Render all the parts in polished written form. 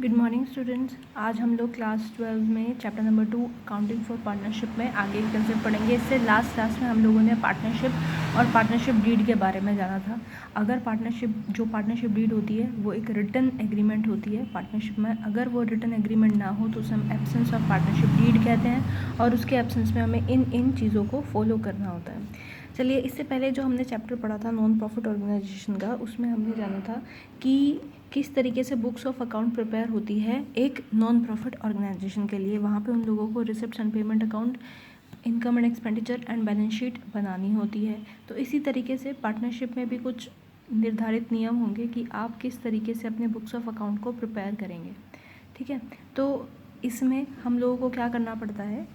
Good morning students. आज हम लोग क्लास 12 में chapter number 2 accounting for partnership में आगे के कंसेप्ट पढ़ेंगे। इससे लास्ट क्लास में हम लोगों ने पार्टनरशिप और पार्टनरशिप डीड के बारे में जाना था। अगर पार्टनरशिप डीड होती है वो एक रिटन एग्रीमेंट होती है पार्टनरशिप में। अगर वो रिटन एग्रीमेंट ना हो तो उसे हम एब्सेंस ऑफ पार्टनरशिप डीड कहते हैं और उसके एब्सेंस में हमें इन चीज़ों को फॉलो करना होता है। चलिए, इससे पहले जो हमने चैप्टर पढ़ा था नॉन प्रॉफिट ऑर्गेनाइजेशन का, उसमें हमने जाना था कि किस तरीके से बुक्स ऑफ अकाउंट प्रिपेयर होती है एक नॉन प्रॉफिट ऑर्गेनाइजेशन के लिए। वहाँ पे उन लोगों को receipts and payment account, income and expenditure and balance sheet बनानी होती है। तो इसी तरीके से पार्टनरशिप में भी कुछ निर्धारित नियम होंगे कि आप किस तरीके से अपने बुक्स ऑफ अकाउंट को प्रिपेयर करेंगे। ठीक है, तो इसमें हम लोगों को क्या करना पड़ता है।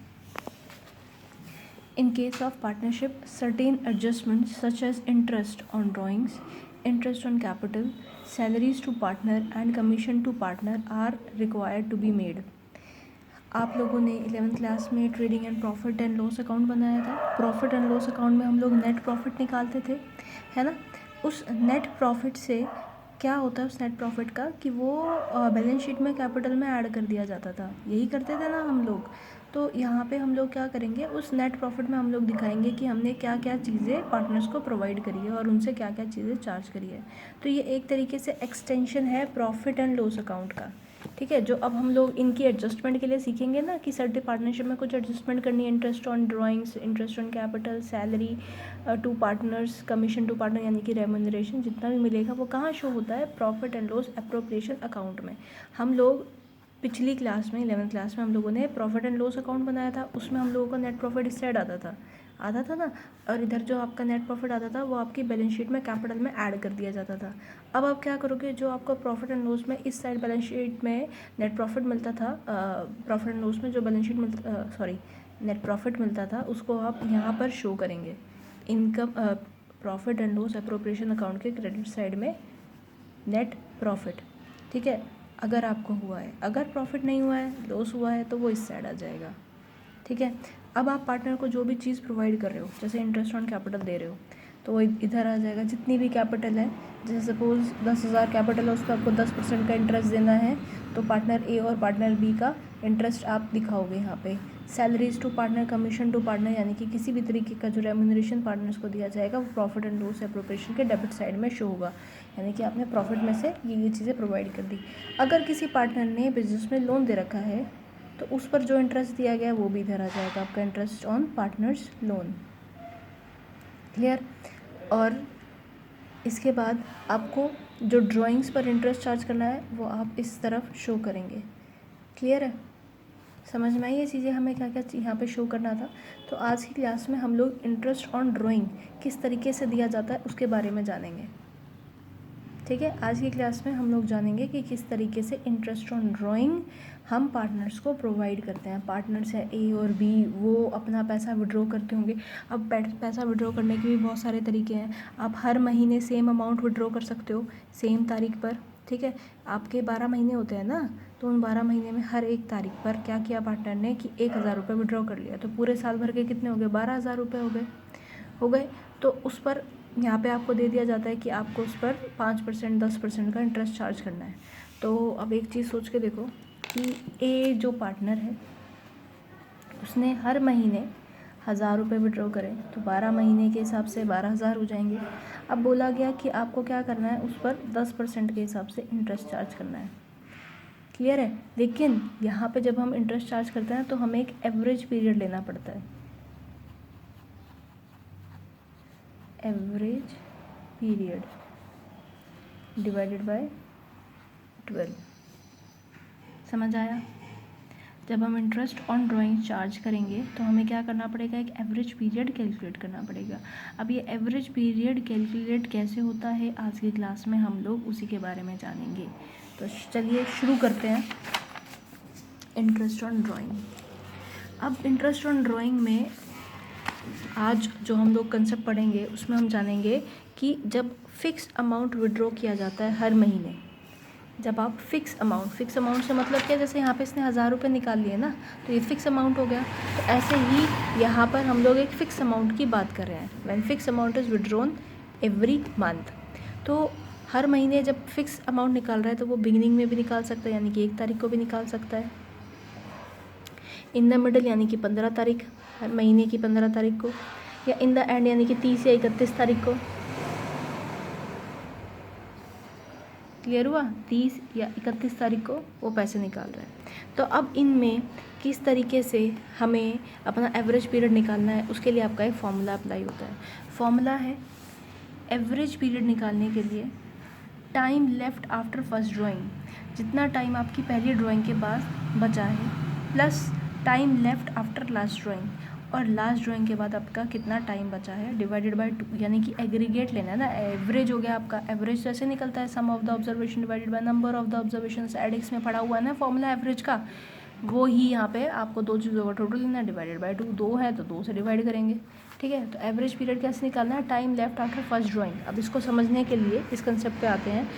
In case of partnership, certain adjustments such as interest on drawings, interest on capital, salaries to partner and commission to partner are required to be made. आप लोगों ने 11th क्लास में trading and profit and loss account बनाया था। Profit and loss account में हम लोग net profit निकालते थे, है ना। उस नेट प्रॉफिट से क्या होता है, उस नेट प्रॉफिट का कि वो बैलेंस शीट में कैपिटल में ऐड कर दिया जाता था। यही करते थे ना हम लोग। तो यहाँ पे हम लोग क्या करेंगे, उस नेट प्रॉफिट में हम लोग दिखाएंगे कि हमने क्या क्या चीज़ें पार्टनर्स को प्रोवाइड करी है और उनसे क्या क्या चीज़ें चार्ज करी है। तो ये एक तरीके से एक्सटेंशन है प्रॉफिट एंड लॉस अकाउंट का। ठीक है, जो अब हम लोग इनकी एडजस्टमेंट के लिए सीखेंगे ना कि सर्टेन पार्टनरशिप में कुछ एडजस्टमेंट करनी है। Interest on drawings, interest on capital, salary to partners, commission to partner यानी कि रेम्यूनरेशन जितना भी मिलेगा वो कहाँ शो होता है, profit and loss appropriation account में। हम लोग पिछली क्लास में 11th क्लास में हम लोगों ने प्रॉफिट एंड लॉस अकाउंट बनाया था। उसमें हम लोगों का नेट प्रॉफिट इस साइड आता था ना। और इधर जो आपका नेट प्रॉफिट आता था वो आपकी बैलेंस शीट में कैपिटल में ऐड कर दिया जाता था। अब आप क्या करोगे, जो आपका प्रॉफिट एंड लॉस में इस साइड बैलेंस शीट में नेट प्रॉफिट मिलता था, प्रॉफिट एंड लॉस में जो बैलेंस शीट नेट प्रॉफिट मिलता था उसको आप यहाँ पर शो करेंगे income profit and loss appropriation account के क्रेडिट साइड में नेट प्रॉफिट। ठीक है, अगर आपको हुआ है, अगर प्रॉफिट नहीं हुआ है, लॉस हुआ है तो वो इस साइड आ जाएगा। ठीक है, अब आप पार्टनर को जो भी चीज़ प्रोवाइड कर रहे हो, जैसे इंटरेस्ट ऑन कैपिटल दे रहे हो तो वो इधर आ जाएगा। जितनी भी कैपिटल है, जैसे सपोज 10,000 कैपिटल है, उस पर आपको 10% का इंटरेस्ट देना है तो पार्टनर ए और पार्टनर बी का इंटरेस्ट आप दिखाओगे यहाँ पे। Salaries to partner, commission to partner यानी कि किसी भी तरीके का जो रेम्यूनरेशन पार्टनर्स को दिया जाएगा वो प्रॉफिट एंड लॉस एप्रोप्रिएशन के डेबिट साइड में शो होगा, यानी कि आपने प्रॉफिट में से ये चीज़ें प्रोवाइड कर दी। अगर किसी पार्टनर ने बिजनेस में लोन दे रखा है तो उस पर जो इंटरेस्ट दिया गया है वो भी इधर आ जाएगा, आपका interest on partners loan. Clear. और इसके बाद आपको जो ड्राइंग्स पर इंटरेस्ट चार्ज करना है वो आप इस तरफ शो करेंगे। क्लियर है, समझ में आई ये चीज़ें, हमें क्या क्या यहाँ पे शो करना था। तो आज की क्लास में हम लोग इंटरेस्ट ऑन ड्राइंग किस तरीके से दिया जाता है उसके बारे में जानेंगे। ठीक है, आज की क्लास में हम लोग जानेंगे कि किस तरीके से इंटरेस्ट ऑन ड्राइंग हम पार्टनर्स को प्रोवाइड करते हैं। पार्टनर्स है ए और बी, वो अपना पैसा विड्रॉ करते होंगे। अब पैसा विड्रॉ करने के भी बहुत सारे तरीके हैं। आप हर महीने सेम अमाउंट विड्रॉ कर सकते हो सेम तारीख पर। ठीक है, आपके 12 महीने होते हैं ना, तो उन 12 महीने में हर एक तारीख पर क्या किया पार्टनर ने कि 1,000 रुपये विड्रॉ कर लिया, तो पूरे साल भर के कितने हो गए, 12,000 रुपये हो गए। तो उस पर यहाँ पे आपको दे दिया जाता है कि आपको उस पर 5%, 10% का इंटरेस्ट चार्ज करना है। तो अब एक चीज़ सोच के देखो कि ए जो पार्टनर है उसने हर महीने 1,000 रुपये विड्रॉ करें तो 12 महीने के हिसाब से 12,000 हो जाएंगे। अब बोला गया कि आपको क्या करना है, उस पर 10% के हिसाब से इंटरेस्ट चार्ज करना है। क्लियर है, लेकिन यहाँ पे जब हम इंटरेस्ट चार्ज करते हैं तो हमें एक एवरेज पीरियड लेना पड़ता है। Average period divided by 12। समझ आया। जब हम इंटरेस्ट ऑन ड्राइंग चार्ज करेंगे तो हमें क्या करना पड़ेगा, एक एवरेज पीरियड कैलकुलेट करना पड़ेगा। अब ये एवरेज पीरियड कैलकुलेट कैसे होता है आज की क्लास में हम लोग उसी के बारे में जानेंगे। तो चलिए शुरू करते हैं इंटरेस्ट ऑन ड्राइंग। अब इंटरेस्ट ऑन ड्राइंग में आज जो हम लोग कंसेप्ट पढ़ेंगे उसमें हम जानेंगे कि जब फिक्स अमाउंट विड्रॉ किया जाता है हर महीने, जब आप फिक्स अमाउंट से मतलब क्या, जैसे यहाँ पे इसने 1,000 रुपये निकाल लिए ना तो ये फिक्स अमाउंट हो गया। तो ऐसे ही यहाँ पर हम लोग एक फ़िक्स अमाउंट की बात कर रहे हैं। When fix amount is withdrawn every month, तो हर महीने जब फिक्स अमाउंट निकाल रहा है तो वो बिगिनिंग में भी निकाल सकता है, यानी कि 1 तारीख को भी निकाल सकता है, इन द मिडल यानी कि 15 तारीख, हर महीने की 15 तारीख को, या इन द एंड यानी कि 30 या 31 तारीख को। क्लियर हुआ? 30 या 31 तारीख को वो पैसे निकाल रहा है। तो अब इनमें किस तरीके से हमें अपना एवरेज पीरियड निकालना है, उसके लिए आपका एक फॉर्मूला अप्लाई होता है। फॉर्मूला है एवरेज पीरियड निकालने के लिए time left after first drawing, जितना टाइम आपकी पहली ड्राइंग के बाद बचा है, plus time left after last drawing, और लास्ट ड्राइंग के बाद आपका कितना टाइम बचा है, डिवाइडेड बाय 2, यानी कि एग्रीगेट लेना है ना। एवरेज हो गया आपका, एवरेज कैसे निकलता है, sum of the observation divided by number of the observation, एडिक्स में पढ़ा हुआ है ना फॉर्मूला एवरेज का, वो ही यहाँ पे आपको 2 चीज़ों का टोटल लेना है, डिवाइडेड बाय 2, 2 है तो 2 से डिवाइड करेंगे। ठीक है, तो एवरेज पीरियड कैसे निकालना है, time left after first drawing. अब इसको समझने के लिए इस कंसेप्ट पे आते हैं।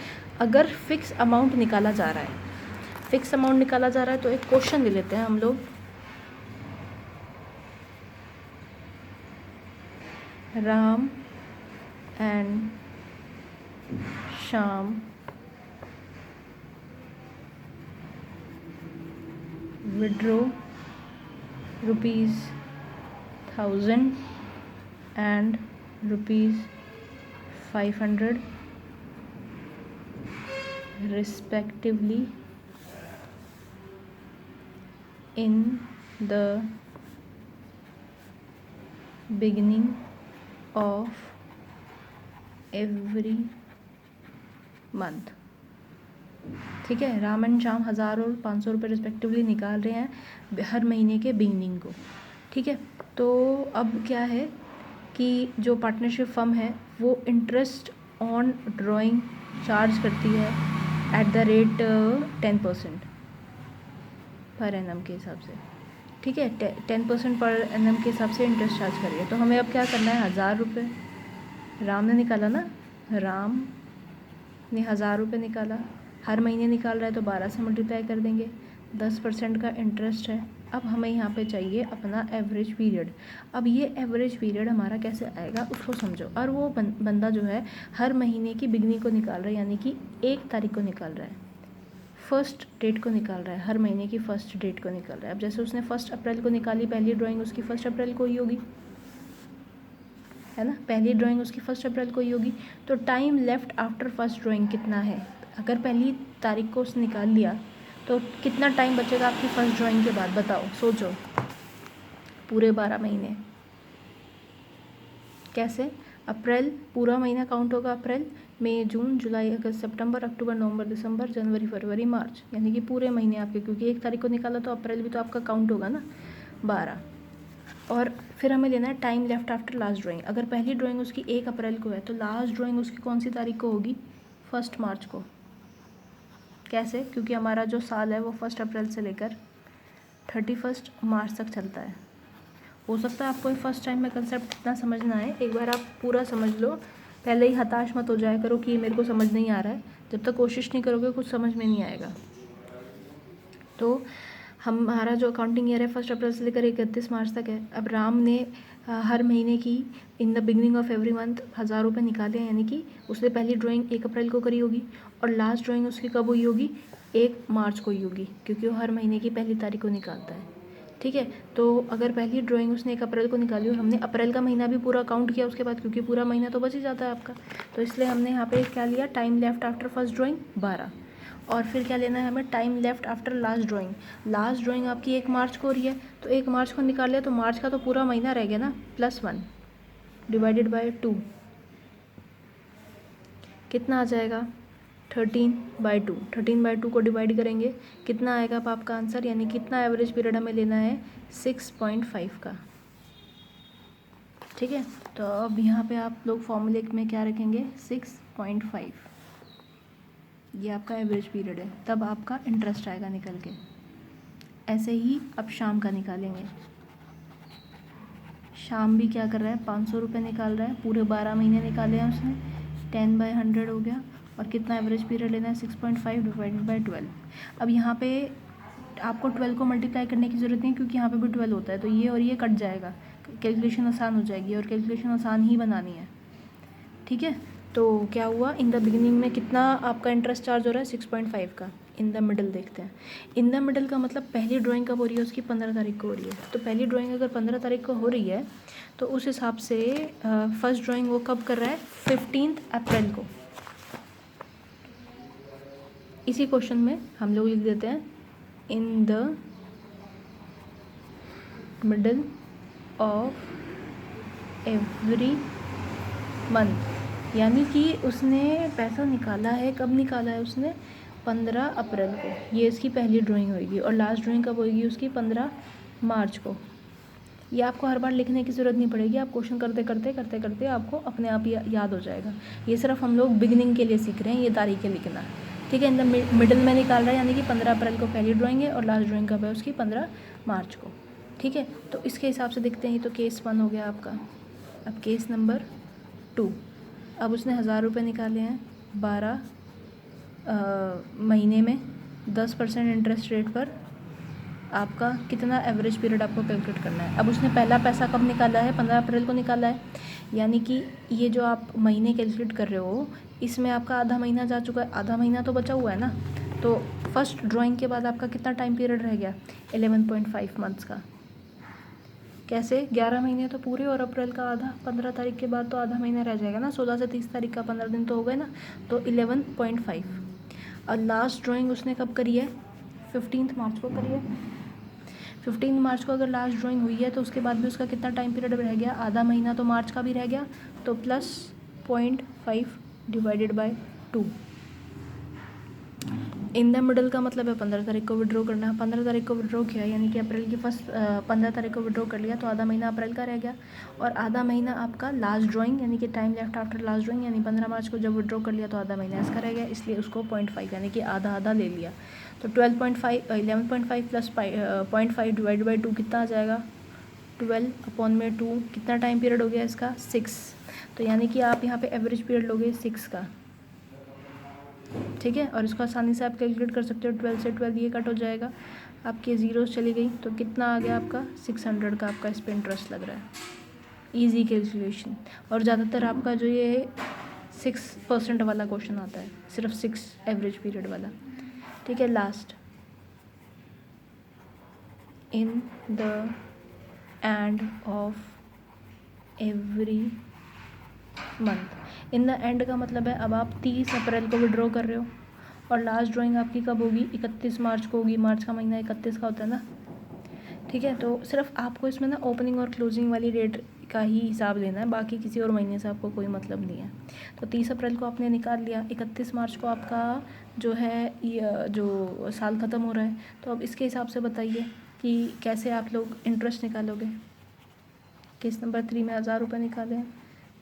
अगर फिक्स अमाउंट निकाला जा रहा है, फिक्स अमाउंट निकाला जा रहा है तो एक क्वेश्चन ले लेते हैं हम लोग। Ram and Shyam withdraw ₹1000 and ₹500 respectively in the beginning of every month। ठीक है, राम एंड श्याम 1000 और 500 रुपये रिस्पेक्टिवली निकाल रहे हैं हर महीने के बिगनिंग को। ठीक है, तो अब क्या है कि जो पार्टनरशिप फर्म है वो इंटरेस्ट ऑन ड्राइंग चार्ज करती है at the rate 10% per annum के हिसाब से। ठीक है, 10% पर एनम के हिसाब से इंटरेस्ट चार्ज कर रही है। तो हमें अब क्या करना है, 1000 रुपये राम ने निकाला ना, राम ने 1000 रुपये निकाला, हर महीने निकाल रहा है तो 12 से मल्टीप्लाई कर देंगे, 10% का इंटरेस्ट है। अब हमें यहाँ पे चाहिए अपना एवरेज पीरियड। अब ये एवरेज पीरियड हमारा कैसे आएगा उसको समझो। और वो बंदा जो है हर महीने की बिगनिंग को निकाल रहा है, यानी कि 1 तारीख को निकाल रहा है, फर्स्ट डेट को निकाल रहा है, हर महीने की फर्स्ट डेट को निकाल रहा है। अब जैसे उसने 1 अप्रैल को निकाली पहली ड्राइंग, उसकी 1 अप्रैल को ही होगी, है ना, पहली ड्राइंग उसकी 1 अप्रैल को ही होगी। तो time left after first drawing कितना है, अगर पहली तारीख को उसने निकाल लिया तो कितना टाइम बचेगा आपकी फर्स्ट ड्राइंग के बाद, बताओ, सोचो। पूरे 12 महीने। कैसे, अप्रैल पूरा महीना काउंट होगा, अप्रैल मई जून जुलाई अगस्त सितंबर अक्टूबर नवंबर दिसंबर जनवरी फरवरी मार्च, यानी कि पूरे महीने आपके, क्योंकि 1 तारीख को निकाला तो अप्रैल भी तो आपका काउंट होगा ना, 12। और फिर हमें लेना है time left after last drawing. अगर पहली ड्राइंग उसकी 1 अप्रैल को है तो लास्ट ड्राइंग उसकी कौन सी तारीख को होगी, 1 मार्च को। कैसे, क्योंकि हमारा जो साल है वो 1 अप्रैल से लेकर 31 मार्च तक चलता है। हो सकता है आपको फर्स्ट टाइम में कंसेप्ट इतना समझना है, एक बार आप पूरा समझ लो, पहले ही हताश मत हो जाया करो कि ये मेरे को समझ नहीं आ रहा है। जब तक कोशिश नहीं करोगे कुछ समझ में नहीं आएगा। तो हमारा जो अकाउंटिंग ईयर है 1 अप्रैल से लेकर 31 मार्च तक है। अब राम ने हर महीने की in the beginning of every month 1000 रुपये निकाले, यानी कि उसने पहली ड्राइंग 1 अप्रैल को करी होगी और लास्ट ड्राइंग उसकी कब हुई होगी, 1 मार्च को ही होगी, क्योंकि वो हर महीने की पहली तारीख को निकालता है। ठीक है, तो अगर पहली ड्राइंग उसने 1 अप्रैल को निकाली और हमने अप्रैल का महीना भी पूरा काउंट किया उसके बाद, क्योंकि पूरा महीना तो बच ही जाता है आपका, तो इसलिए हमने यहाँ पे क्या लिया, time left after first drawing 12। और फिर क्या लेना है हमें, time left after last drawing. Last drawing आपकी 1 मार्च को हो रही है तो 1 मार्च को निकाल लिया तो मार्च का तो पूरा महीना रह गया ना, +1 डिवाइडेड बाय 2 कितना आ जाएगा, 13/2। 13/2 को डिवाइड करेंगे कितना आएगा अब आपका आंसर, यानी कितना एवरेज पीरियड हमें लेना है, 6.5 का। ठीक है, तो अब यहाँ पे आप लोग फॉर्मूले में क्या रखेंगे, 6.5, ये आपका एवरेज पीरियड है, तब आपका इंटरेस्ट आएगा निकल के। ऐसे ही अब शाम का निकालेंगे। शाम भी क्या कर रहा है, 500 रुपये निकाल रहा है, पूरे 12 महीने निकाले हैं उसने, 10/100 हो गया। और कितना एवरेज पीरियड लेना है, 6.5 डिवाइडेड बाय 12। अब यहाँ पे आपको 12 को मल्टीप्लाई करने की ज़रूरत नहीं, क्योंकि यहाँ पे भी 12 होता है, तो ये और ये कट जाएगा, कैलकुलेशन आसान हो जाएगी, और कैलकुलेशन आसान ही बनानी है। ठीक है, तो क्या हुआ, इन द बिगिनिंग में कितना आपका इंटरेस्ट चार्ज हो रहा है 6.5 का। इन द मिडल देखते हैं। इन द मिडल का मतलब पहली ड्राइंग कब हो रही है उसकी, 15 तारीख को हो रही है। तो पहली ड्राइंग अगर 15 तारीख को हो रही है तो उस हिसाब से फर्स्ट ड्राइंग वो कब कर रहा है, 15 अप्रैल को। इसी क्वेश्चन में हम लोग लिख देते हैं in the middle of every month, यानी कि उसने पैसा निकाला है, कब निकाला है उसने, 15 अप्रैल को। ये इसकी पहली ड्राइंग होगी। और लास्ट ड्राइंग कब होगी उसकी, 15 मार्च को। ये आपको हर बार लिखने की ज़रूरत नहीं पड़ेगी, आप क्वेश्चन करते करते करते करते आपको अपने आप याद हो जाएगा। ये सिर्फ हम लोग बिगिनिंग के लिए सीख रहे हैं ये तारीखें लिखना, ठीक है। इन द मिडल में निकाल रहा है, यानी कि 15 अप्रैल को पहली ड्राइंग है और लास्ट ड्राइंग कब है उसकी, 15 मार्च को, ठीक है। तो इसके हिसाब से देखते हैं, ये तो केस 1 हो गया आपका। अब केस नंबर 2। अब उसने 1000 रुपये निकाले हैं 12 महीने में 10% इंटरेस्ट रेट पर। आपका कितना एवरेज पीरियड आपको कैलकुलेट करना है। अब उसने पहला पैसा कब निकाला है, 15 अप्रैल को निकाला है, यानी कि ये जो आप महीने कैलकुलेट कर रहे हो इसमें आपका आधा महीना जा चुका है, आधा महीना तो बचा हुआ है ना। तो फर्स्ट ड्राइंग के बाद आपका कितना टाइम पीरियड रह गया, 11.5 मंथ्स का। कैसे, 11 महीने तो पूरे और अप्रैल का आधा, 15 तारीख के बाद तो आधा महीना रह जाएगा ना, 16 से 30 तारीख का 15 दिन तो हो गए ना, तो 11.5। और लास्ट ड्राइंग उसने कब करी है, 15 मार्च को करी है। 15 मार्च को अगर लास्ट ड्राइंग हुई है तो उसके बाद भी उसका कितना टाइम पीरियड रह गया, आधा महीना तो मार्च का भी रह गया, तो plus 0.5 divided by 2। In the middle का मतलब है 15 तारीख को विड्रॉ करना। 15 तारीख को विड्रॉ किया, यानी कि अप्रैल की फर्स्ट 15 तारीख को विड्रॉ कर लिया, तो आधा महीना अप्रैल का रह गया। और आधा महीना आपका लास्ट ड्राइंग, यानी कि time left after last drawing, यानी 15 मार्च को जब विड्रॉ कर लिया तो आधा महीना इसका रह गया, इसलिए उसको 0.5 यानी कि आधा आधा ले लिया। तो 11.5 प्लस 0.5 डिवाइड बाई 2 कितना आ जाएगा, 12/2। कितना टाइम पीरियड हो गया इसका, 6। तो यानी कि आप यहाँ पे एवरेज पीरियड लोगे 6 का, ठीक है। और इसको आसानी से आप कैलकुलेट कर सकते हो, 12 से 12 ये कट हो जाएगा, आपकी ज़ीरोस चली गई, तो कितना आ गया आपका 600 का आपका इस पर इंटरेस्ट लग रहा है। Easy calculation. और ज़्यादातर आपका जो ये 6% वाला क्वेश्चन आता है, सिर्फ 6 एवरेज पीरियड वाला, ठीक है। Last, in the end of every month. In the end का मतलब है अब आप 30 अप्रैल को विड्रॉ कर रहे हो और लास्ट ड्राइंग आपकी कब होगी, 31 मार्च को होगी। मार्च का महीना 31 का होता है ना, ठीक है। तो सिर्फ आपको इसमें ना ओपनिंग और क्लोजिंग वाली डेट का ही हिसाब लेना है, बाकी किसी और महीने से आपको कोई मतलब नहीं है। तो 30 अप्रैल को आपने निकाल लिया, 31 मार्च को आपका जो है ये जो साल ख़त्म हो रहा है। तो अब इसके हिसाब से बताइए कि कैसे आप लोग इंटरेस्ट निकालोगे। केस नंबर 3 में 1000 रुपये निकाले हैं,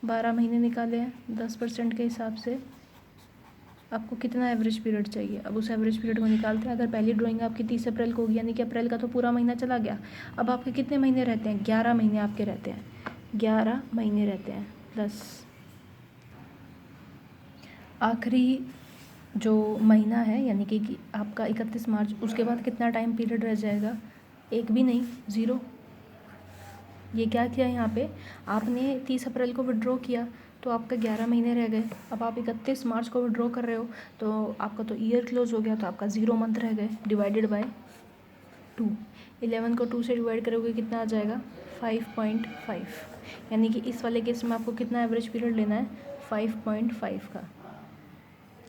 12 महीने निकाले हैं, 10% के हिसाब से आपको कितना एवरेज पीरियड चाहिए। अब उस एवरेज पीरियड को निकालते हैं। अगर पहली ड्राइंग आपकी 30 अप्रैल को होगी, यानी कि अप्रैल का तो पूरा महीना चला गया। अब आपके कितने महीने रहते हैं, 11 महीने आपके रहते हैं, 11 महीने रहते हैं, प्लस आखिरी जो महीना है यानी कि आपका 31 मार्च, उसके बाद कितना टाइम पीरियड रह जाएगा, एक भी नहीं, 0। ये क्या किया यहाँ पे, आपने 30 अप्रैल को विड्रॉ किया तो आपका 11 महीने रह गए। अब आप 31 मार्च को विड्रॉ कर रहे हो तो आपका तो ईयर क्लोज हो गया, तो आपका 0 मंथ रह गए, डिवाइडेड बाय 2। 11 को 2 से डिवाइड करोगे कितना आ जाएगा, 5.5। यानी कि इस वाले केस में आपको कितना एवरेज पीरियड लेना है, 5.5 का।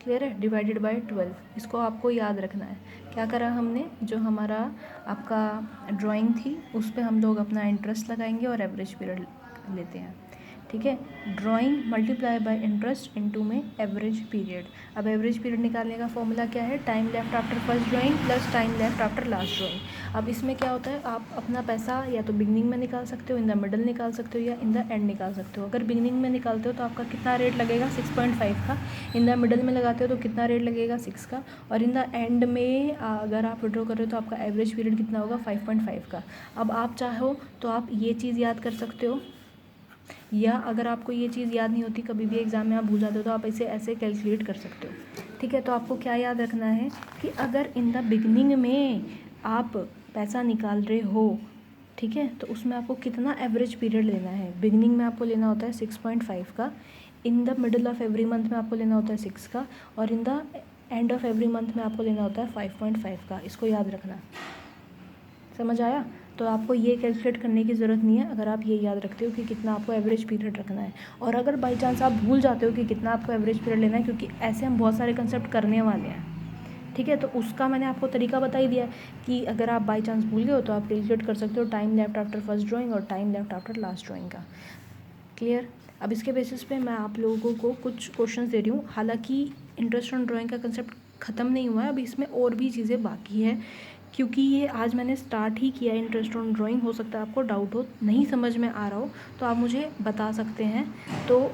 क्लियर है, डिवाइडेड बाय 12। इसको आपको याद रखना है। क्या करा हमने, जो हमारा आपका ड्राइंग थी उस पे हम लोग अपना इंटरेस्ट लगाएंगे और एवरेज पीरियड लेते हैं, ठीक है। Drawing multiply by interest into में एवरेज पीरियड। अब एवरेज पीरियड निकालने का फॉर्मूला क्या है, time left after first drawing plus time left after last drawing. अब इसमें क्या होता है, आप अपना पैसा या तो बिगनिंग में निकाल सकते हो, इन द मिडल निकाल सकते हो, या इन द एंड निकाल सकते हो। अगर बिगनिंग में निकालते हो तो आपका कितना रेट लगेगा, 6.5 का। इन द मिडल में लगाते हो तो कितना रेट लगेगा, 6 का। और इन द एंड में अगर आप विड्रॉ कर रहे हो तो आपका एवरेज पीरियड कितना होगा, 5.5 का। अब आप चाहो तो आप ये चीज़ याद कर सकते हो, या अगर आपको ये चीज़ याद नहीं होती, कभी भी एग्ज़ाम में आप भूल जाते हो, तो आप इसे ऐसे कैलकुलेट कर सकते हो, ठीक है। तो आपको क्या याद रखना है कि अगर इन द बिगनिंग में आप पैसा निकाल रहे हो, ठीक है, तो उसमें आपको कितना एवरेज पीरियड लेना है। बिगनिंग में आपको लेना होता है 6.5 का, in the middle of every month में आपको लेना होता है 6 का, और in the end of every month में आपको लेना होता है 5.5 का। इसको याद रखना, समझ आया? तो आपको ये कैलकुलेट करने की ज़रूरत नहीं है अगर आप ये याद रखते हो कि कितना आपको एवरेज पीरियड रखना है। और अगर बाई चांस आप भूल जाते हो कि कितना आपको एवरेज पीरियड लेना है, क्योंकि ऐसे हम बहुत सारे कंसेप्ट करने वाले हैं, ठीक है, तो उसका मैंने आपको तरीका बता ही दिया कि अगर आप बाई चांस भूल गए हो तो आप कैलकुलेट कर सकते हो time left after first drawing और time left after last drawing का। क्लियर? अब इसके बेसिस पे मैं आप लोगों को कुछ क्वेश्चंस दे रही हूँ। हालांकि इंटरेस्ट ऑन ड्राइंग का कंसेप्ट ख़त्म नहीं हुआ है, अभी इसमें और भी चीज़ें बाकी है, क्योंकि ये आज मैंने स्टार्ट ही किया है इंटरेस्ट ऑन ड्राइंग। हो सकता है आपको डाउट हो, नहीं समझ में आ रहा हो, तो आप मुझे बता सकते हैं। तो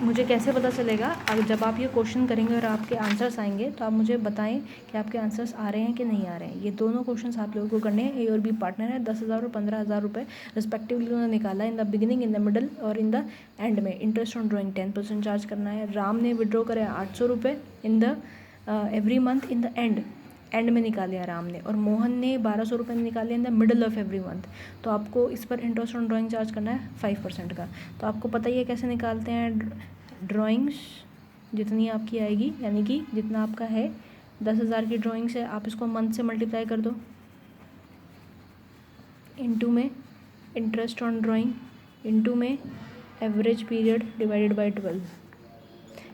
मुझे कैसे पता चलेगा? अगर जब आप ये क्वेश्चन करेंगे और आपके आंसर्स आएंगे तो आप मुझे बताएं कि आपके आंसर्स आ रहे हैं कि नहीं आ रहे हैं। ये दोनों क्वेश्चंस आप लोगों को करने हैं। ए और बी पार्टनर है, 10,000 और 15,000 रुपये रिस्पेक्टिवली उन्होंने निकाला in the beginning, in the middle और इन द एंड में। इंटरेस्ट ऑन ड्राइंग 10% चार्ज करना है। राम ने विड्रॉ करे 800 रुपये in the every month in the end में निकाले राम ने, और मोहन ने 1200 रुपये निकाले in the middle of every month. तो आपको इस पर इंटरेस्ट ऑन ड्राइंग चार्ज करना है 5% का। तो आपको पता ही है कैसे निकालते हैं। ड्राइंग्स जितनी आपकी आएगी, यानी कि जितना आपका है 10,000 की ड्राइंग्स है, आप इसको मंथ से मल्टीप्लाई कर दो, इनटू में इंटरेस्ट ऑन ड्राइंग, इनटू में एवरेज पीरियड डिवाइडेड बाय 12।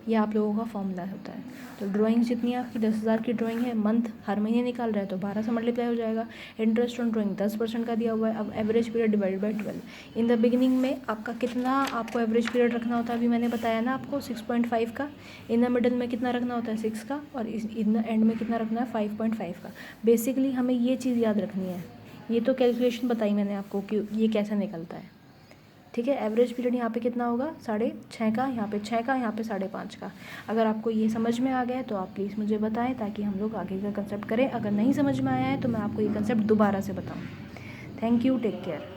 ये आप लोगों का फॉर्मूला होता है। तो ड्राइंग्स जितनी आपकी 10,000 की ड्राइंग है, मंथ हर महीने निकाल रहा है तो 12 से मल्टीप्लाई हो जाएगा। इंटरेस्ट ऑन ड्राइंग 10% का दिया हुआ है। अब average period divided by 12। In the beginning में आपका कितना आपको एवरेज पीरियड रखना होता है, अभी मैंने बताया ना आपको 6.5 का। इन द मिडल में कितना रखना होता है 6 का, और इन द एंड में कितना रखना है 5.5 का। बेसिकली हमें ये चीज़ याद रखनी है। ये तो कैलकुलेशन बताई मैंने आपको कि ये कैसे निकलता है, ठीक है। एवरेज पीरियड यहाँ पे कितना होगा 6.5 का, यहाँ पे 6 का, यहाँ पे 5.5 का। अगर आपको ये समझ में आ गया है तो आप प्लीज़ मुझे बताएं ताकि हम लोग आगे का कंसेप्ट करें। अगर नहीं समझ में आया है तो मैं आपको ये कंसेप्ट दोबारा से बताऊँ। Thank you, take care.